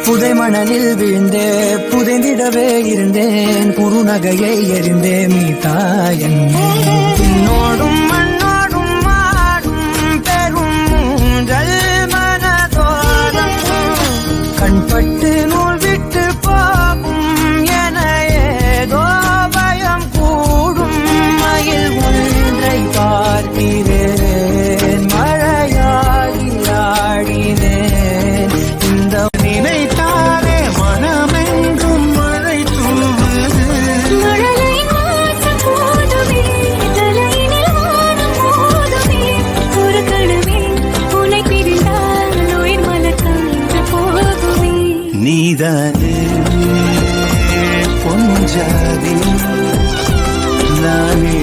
புதை மணலில் விழுந்தே புதைந்திடவே இருந்தேன் குறுநகையை எறிந்தே மீதாயன் பின்னோடும் மண்ணோடும் மாடும் பெரும் மூன்றல் மனதோரம் கண்பட்டு நூல் விட்டு போகும் என ஏதோ பயம் கூடும் மயில் ஒன்றை பார்க்கிறேன் மழையாகி ஆடினேன் இந்த நினைத்தாலே மனமென்றும் மழை தூவுது மழலை மாசம் போதுமே தலையினில் வானம் போதுமே ஒரு கணமே உன்னை பிரிந்தால் உயிர் மலர்ந்து போகுமே நீதானே பொஞ்சாதி நானே